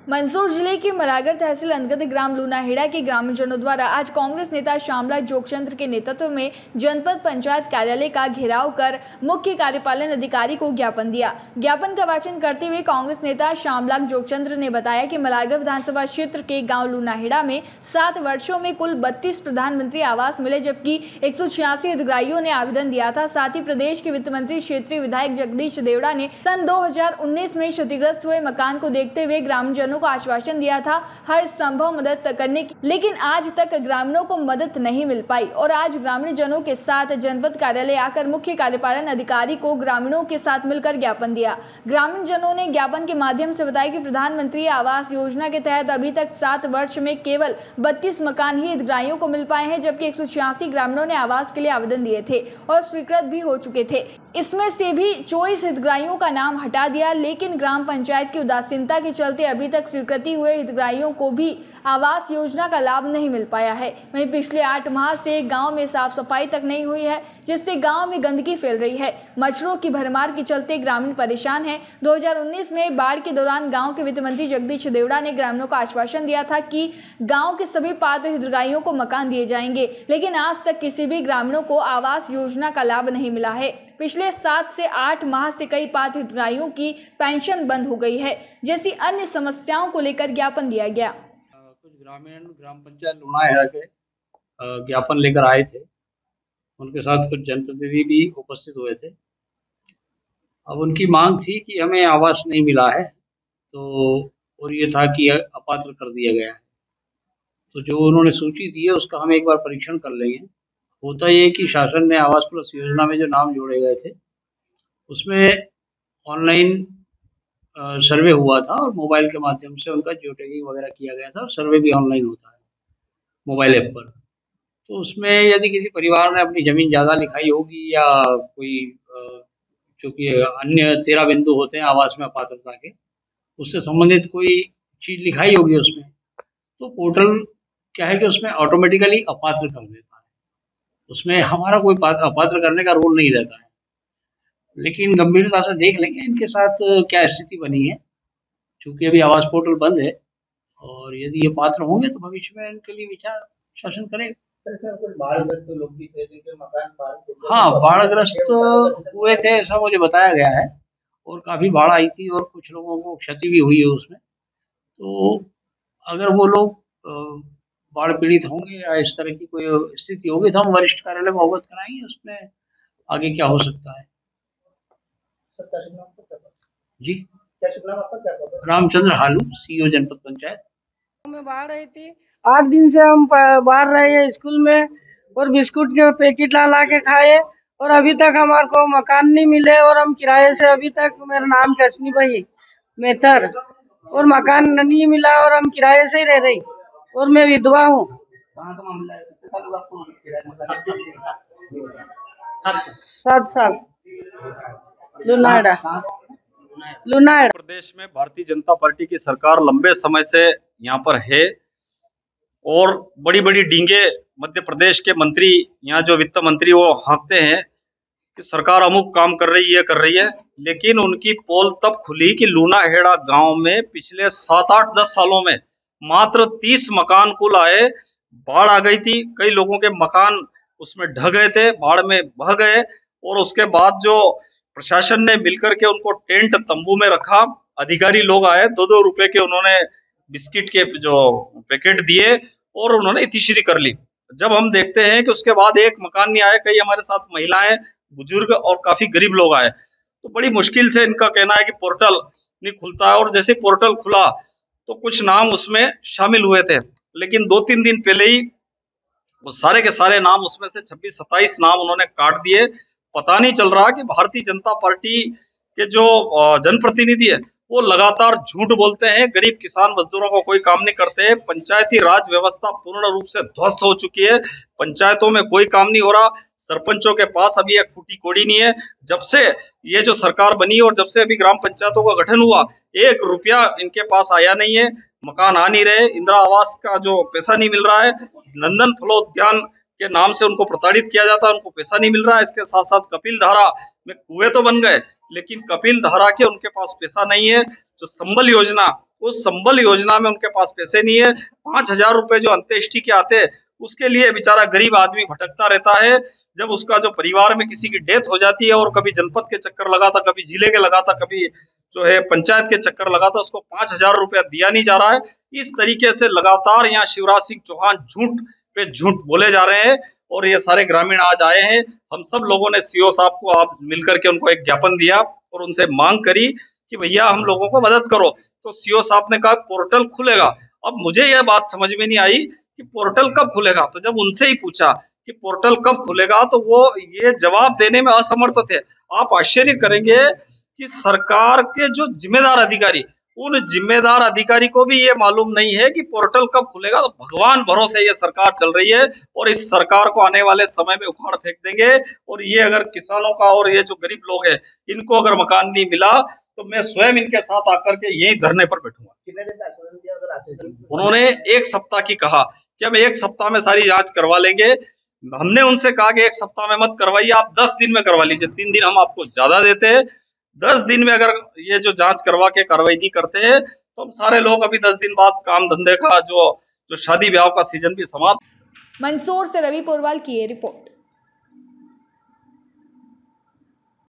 मंदसौर जिले के मलागर तहसील अंतर्गत ग्राम लूनाहेड़ा के ग्रामीणजनों द्वारा आज कांग्रेस नेता श्यामलाल जोगचंद्र के नेतृत्व में जनपद पंचायत कार्यालय का घेराव कर मुख्य कार्यपालन अधिकारी को ज्ञापन दिया। ज्ञापन का वाचन करते हुए कांग्रेस नेता श्यामलाल जोगचंद्र ने बताया कि मलागर विधानसभा क्षेत्र के गाँव लूनाहेड़ा में 7 वर्षों में कुल 32 प्रधानमंत्री आवास मिले, जबकि 186 हितग्राहियों ने आवेदन दिया था। साथ ही प्रदेश के वित्त मंत्री क्षेत्रीय विधायक जगदीश देवड़ा ने सन 2019 में क्षतिग्रस्त हुए मकान को देखते हुए ग्रामीणजनों को आश्वासन दिया था हर संभव मदद करने की, लेकिन आज तक ग्रामीणों को मदद नहीं मिल पाई और आज ग्रामीण जनों के साथ जनपद कार्यालय आकर मुख्य कार्यपालन अधिकारी को ग्रामीणों के साथ मिलकर ज्ञापन दिया। ग्रामीण जनों ने ज्ञापन के माध्यम से बताया कि प्रधानमंत्री आवास योजना के तहत अभी तक 7 वर्ष में केवल 32 मकान ही हितग्राहियों को मिल पाए हैं, जबकि 186 ग्रामीणों ने आवास के लिए आवेदन दिए थे और स्वीकृत भी हो चुके थे। इसमें से भी 24 हितग्राहियों का नाम हटा दिया, लेकिन ग्राम पंचायत की उदासीनता के चलते अभी तक स्वीकृति हुए हितग्राहियों को भी आवास योजना का लाभ नहीं मिल पाया है। वहीं पिछले 8 माह से गांव में साफ सफाई तक नहीं हुई है, जिससे गांव में गंदगी फैल रही है। मच्छरों की भरमार के चलते ग्रामीण परेशान हैं। 2019 में बाढ़ के दौरान गांव के वित्त मंत्री जगदीश देवड़ा ने ग्रामीणों को आश्वासन दिया था कि गांव के सभी पात्र हितग्राहियों को मकान दिए जाएंगे, लेकिन आज तक किसी भी ग्रामीणों को आवास योजना का लाभ नहीं मिला है। पिछले 7 से 8 माह से कई पात्र हितग्राहियों की पेंशन बंद हो गई है, जैसी अन्य समस्याओं को लेकर ज्ञापन दिया गया। कुछ ग्रामीण ग्राम पंचायत लूनाहेड़ा के ज्ञापन लेकर आए थे, उनके साथ कुछ जनप्रतिनिधि भी उपस्थित हुए थे। अब उनकी मांग थी कि हमें आवास नहीं मिला है, तो और ये था कि अपात्र कर दिया गया है। तो जो उन्होंने सूची दी है उसका हम एक बार परीक्षण कर लेंगे। होता ये कि शासन ने आवास प्लस योजना में जो नाम जोड़े गए थे उसमें ऑनलाइन सर्वे हुआ था और मोबाइल के माध्यम से उनका जियो टैगिंग वगैरह किया गया था और सर्वे भी ऑनलाइन होता है मोबाइल ऐप पर। तो उसमें यदि किसी परिवार ने अपनी ज़मीन ज़्यादा लिखाई होगी या कोई चूँकि अन्य 13 बिंदु होते हैं आवास में अपात्रता के, उससे संबंधित कोई चीज़ लिखाई होगी उसमें, तो पोर्टल क्या है कि उसमें ऑटोमेटिकली अपात्र कर देता है। उसमें हमारा कोई अपात्र करने का रोल नहीं रहता है, लेकिन गंभीरता से देख लेंगे इनके साथ क्या स्थिति बनी है। चूँकि अभी आवास पोर्टल बंद है और यदि ये पात्र होंगे तो भविष्य में इनके लिए विचार शासन करेगा। बाढ़ग्रस्त लोग भी थे जिनके मकान हाँ, बाढ़ग्रस्त हुए थे ऐसा मुझे बताया गया है और काफ़ी बाढ़ आई थी और कुछ लोगों को क्षति भी हुई है उसमें। तो अगर वो लोग बाढ़ पीड़ित होंगे या इस तरह की कोई स्थिति होगी तो हम वरिष्ठ कार्यालय को अवगत कराएंगे उसमें आगे क्या हो सकता है। जी, रामचंद्र हालू, सीईओ जनपद पंचायत। में बाढ़ आई थी, 8 दिन से हम बाहर रहे हैं स्कूल में और बिस्कुट के पैकेट ला के खाए और अभी तक हमारे को मकान नहीं मिले और हम किराए से अभी तक, मेरा नाम कैसनी भाई मेहतर, और मकान नहीं मिला और हम किराए से ही रह रही और मैं विधवा हूँ। 7 साल लूनाहेड़ा। प्रदेश में भारतीय जनता पार्टी की सरकार लंबे समय से यहाँ पर है और बड़ी बड़ी डींगे मध्य प्रदेश के मंत्री, यहाँ जो वित्त मंत्री, वो हाँकते हैं कि सरकार अमुक काम कर रही है, लेकिन उनकी पोल तब खुली कि लूनाहेड़ा गांव में पिछले 7-8-10 सालों में मात्र 30 मकान कुल आए। बाढ़ आ गई थी, कई लोगों के मकान उसमें ढह गए थे, बाढ़ में बह गए और उसके बाद जो प्रशासन ने मिलकर के उनको टेंट तंबू में रखा, अधिकारी लोग आए, 2-2 रुपए के उन्होंने बिस्किट के जो पैकेट दिए और उन्होंने इतिश्री कर ली। जब हम देखते हैं कि उसके बाद एक मकान नहीं आया, कई हमारे साथ महिलाएं, बुजुर्ग और काफी गरीब लोग आए, तो बड़ी मुश्किल से इनका कहना है कि पोर्टल नहीं खुलता है। और जैसे पोर्टल खुला तो कुछ नाम उसमें शामिल हुए थे, लेकिन 2-3 दिन पहले ही वो सारे के सारे नाम उसमें से 26-27 नाम उन्होंने काट दिए। पता नहीं चल रहा कि भारतीय जनता पार्टी के जो जनप्रतिनिधि है वो लगातार झूठ बोलते हैं, गरीब किसान मजदूरों को कोई काम नहीं करते। पंचायती राज व्यवस्था पूर्ण रूप से ध्वस्त हो चुकी है, पंचायतों में कोई काम नहीं हो रहा, सरपंचों के पास अभी एक फूटी कोड़ी नहीं है। जब से ये जो सरकार बनी और जब से अभी ग्राम पंचायतों का गठन हुआ, 1 रुपया इनके पास आया नहीं है, मकान आ नहीं रहे, इंदिरा आवास का जो पैसा नहीं मिल रहा है, नंदन फलोद्यान के नाम से उनको प्रताड़ित किया जाता है, उनको पैसा नहीं मिल रहा है। इसके साथ साथ कपिल धारा में कुएं तो बन गए, लेकिन कपिल धारा के उनके पास पैसा नहीं है। जो संबल योजना उस संबल योजना में उनके पास पैसे नहीं है। 5,000 रुपए जो अंत्येष्टि के आते हैं उसके लिए बेचारा गरीब आदमी भटकता रहता है। जब उसका जो परिवार में किसी की डेथ हो जाती है और कभी जनपद के चक्कर लगाता, कभी जिले के लगाता, कभी जो है पंचायत के चक्कर लगाता, उसको 5,000 रुपया दिया नहीं जा रहा है। इस तरीके से लगातार यहाँ शिवराज सिंह चौहान झूठ पे झूठ बोले जा रहे हैं और ये सारे ग्रामीण आज आए हैं। हम सब लोगों ने सीओ साहब को आप मिलकर के उनको एक ज्ञापन दिया और उनसे मांग करी कि भैया हम लोगों को मदद करो। तो सीओ साहब ने कहा पोर्टल खुलेगा। अब मुझे यह बात समझ में नहीं आई कि पोर्टल कब खुलेगा। तो जब उनसे ही पूछा कि पोर्टल कब खुलेगा तो वो ये जवाब देने में असमर्थ थे। आप आश्चर्य करेंगे कि सरकार के जो जिम्मेदार अधिकारी, उन जिम्मेदार अधिकारी को भी ये मालूम नहीं है कि पोर्टल कब खुलेगा। तो भगवान भरोसे ये सरकार चल रही है और इस सरकार को आने वाले समय में उखाड़ फेंक देंगे। और ये अगर किसानों का और ये जो गरीब लोग हैं इनको अगर मकान नहीं मिला तो मैं स्वयं इनके साथ आकर के यही धरने पर बैठूंगा। कितने दिन का आश्वासन दिया? अगर आश्वासन उन्होंने 1 सप्ताह की कहा कि हम 1 सप्ताह में सारी जांच करवा लेंगे। हमने उनसे कहा कि 1 सप्ताह में मत करवाइए, आप 10 दिन में करवा लीजिए। 3 दिन हम आपको ज्यादा देते हैं। 10 दिन में अगर ये जो जांच करवा के कार्रवाई नहीं करते हैं तो हम सारे लोग अभी 10 दिन बाद काम धंधे का जो शादी ब्याह का सीजन भी समाप्त। मंदसौर से रवि पोरवाल की ये रिपोर्ट।